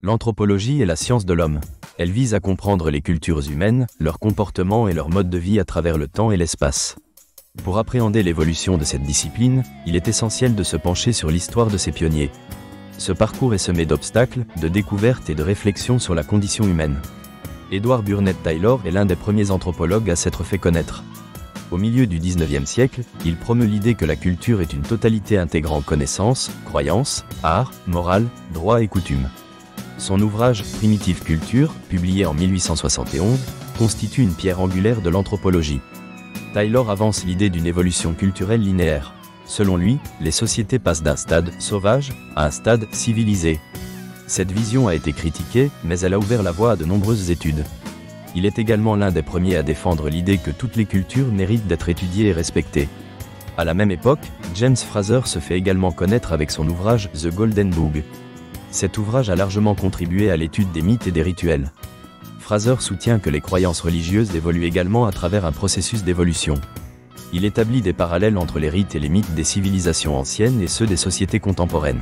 L'anthropologie est la science de l'homme. Elle vise à comprendre les cultures humaines, leurs comportements et leurs modes de vie à travers le temps et l'espace. Pour appréhender l'évolution de cette discipline, il est essentiel de se pencher sur l'histoire de ses pionniers. Ce parcours est semé d'obstacles, de découvertes et de réflexions sur la condition humaine. Edward Burnett Tylor est l'un des premiers anthropologues à s'être fait connaître. Au milieu du XIXe siècle, il promeut l'idée que la culture est une totalité intégrant connaissances, croyances, art, morale, droit et coutumes. Son ouvrage « Primitive Culture », publié en 1871, constitue une pierre angulaire de l'anthropologie. Tylor avance l'idée d'une évolution culturelle linéaire. Selon lui, les sociétés passent d'un stade sauvage à un stade civilisé. Cette vision a été critiquée, mais elle a ouvert la voie à de nombreuses études. Il est également l'un des premiers à défendre l'idée que toutes les cultures méritent d'être étudiées et respectées. À la même époque, James Frazer se fait également connaître avec son ouvrage The Golden Bough. Cet ouvrage a largement contribué à l'étude des mythes et des rituels. Frazer soutient que les croyances religieuses évoluent également à travers un processus d'évolution. Il établit des parallèles entre les rites et les mythes des civilisations anciennes et ceux des sociétés contemporaines.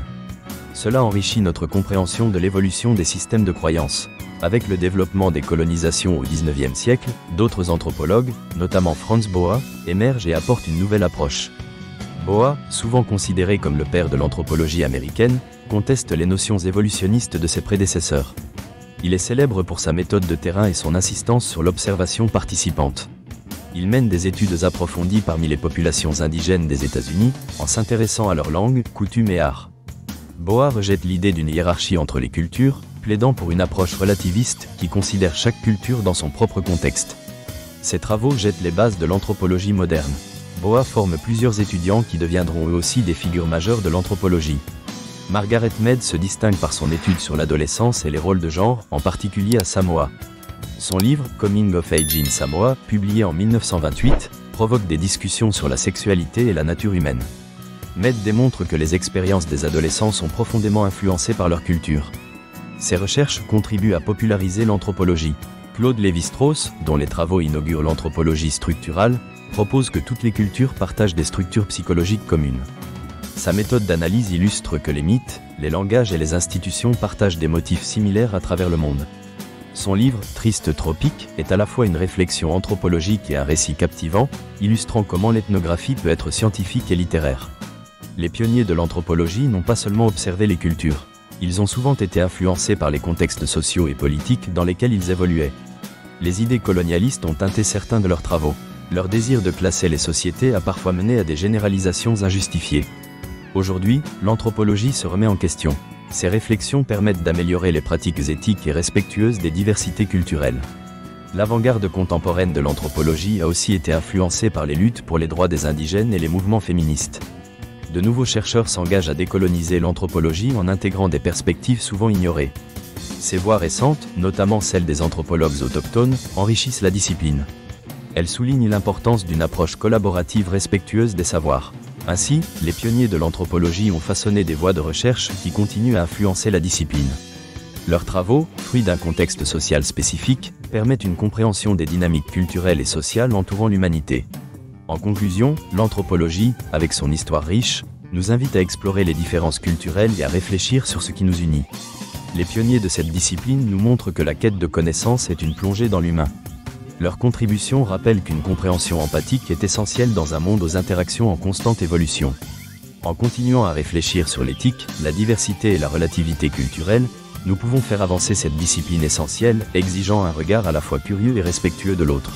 Cela enrichit notre compréhension de l'évolution des systèmes de croyances. Avec le développement des colonisations au XIXe siècle, d'autres anthropologues, notamment Franz Boas, émergent et apportent une nouvelle approche. Boas, souvent considéré comme le père de l'anthropologie américaine, conteste les notions évolutionnistes de ses prédécesseurs. Il est célèbre pour sa méthode de terrain et son insistance sur l'observation participante. Il mène des études approfondies parmi les populations indigènes des États-Unis, en s'intéressant à leur langue, coutumes et art. Boas rejette l'idée d'une hiérarchie entre les cultures, plaidant pour une approche relativiste qui considère chaque culture dans son propre contexte. Ses travaux jettent les bases de l'anthropologie moderne. Boas forme plusieurs étudiants qui deviendront eux aussi des figures majeures de l'anthropologie. Margaret Mead se distingue par son étude sur l'adolescence et les rôles de genre, en particulier à Samoa. Son livre « Coming of Age in Samoa », publié en 1928, provoque des discussions sur la sexualité et la nature humaine. Mead démontre que les expériences des adolescents sont profondément influencées par leur culture. Ses recherches contribuent à populariser l'anthropologie. Claude Lévi-Strauss, dont les travaux inaugurent l'anthropologie structurale, propose que toutes les cultures partagent des structures psychologiques communes. Sa méthode d'analyse illustre que les mythes, les langages et les institutions partagent des motifs similaires à travers le monde. Son livre « Triste Tropique » est à la fois une réflexion anthropologique et un récit captivant, illustrant comment l'ethnographie peut être scientifique et littéraire. Les pionniers de l'anthropologie n'ont pas seulement observé les cultures. Ils ont souvent été influencés par les contextes sociaux et politiques dans lesquels ils évoluaient. Les idées colonialistes ont teinté certains de leurs travaux. Leur désir de classer les sociétés a parfois mené à des généralisations injustifiées. Aujourd'hui, l'anthropologie se remet en question. Ces réflexions permettent d'améliorer les pratiques éthiques et respectueuses des diversités culturelles. L'avant-garde contemporaine de l'anthropologie a aussi été influencée par les luttes pour les droits des indigènes et les mouvements féministes. De nouveaux chercheurs s'engagent à décoloniser l'anthropologie en intégrant des perspectives souvent ignorées. Ces voix récentes, notamment celles des anthropologues autochtones, enrichissent la discipline. Elles soulignent l'importance d'une approche collaborative respectueuse des savoirs. Ainsi, les pionniers de l'anthropologie ont façonné des voies de recherche qui continuent à influencer la discipline. Leurs travaux, fruits d'un contexte social spécifique, permettent une compréhension des dynamiques culturelles et sociales entourant l'humanité. En conclusion, l'anthropologie, avec son histoire riche, nous invite à explorer les différences culturelles et à réfléchir sur ce qui nous unit. Les pionniers de cette discipline nous montrent que la quête de connaissance est une plongée dans l'humain. Leur contribution rappelle qu'une compréhension empathique est essentielle dans un monde aux interactions en constante évolution. En continuant à réfléchir sur l'éthique, la diversité et la relativité culturelle, nous pouvons faire avancer cette discipline essentielle, exigeant un regard à la fois curieux et respectueux de l'autre.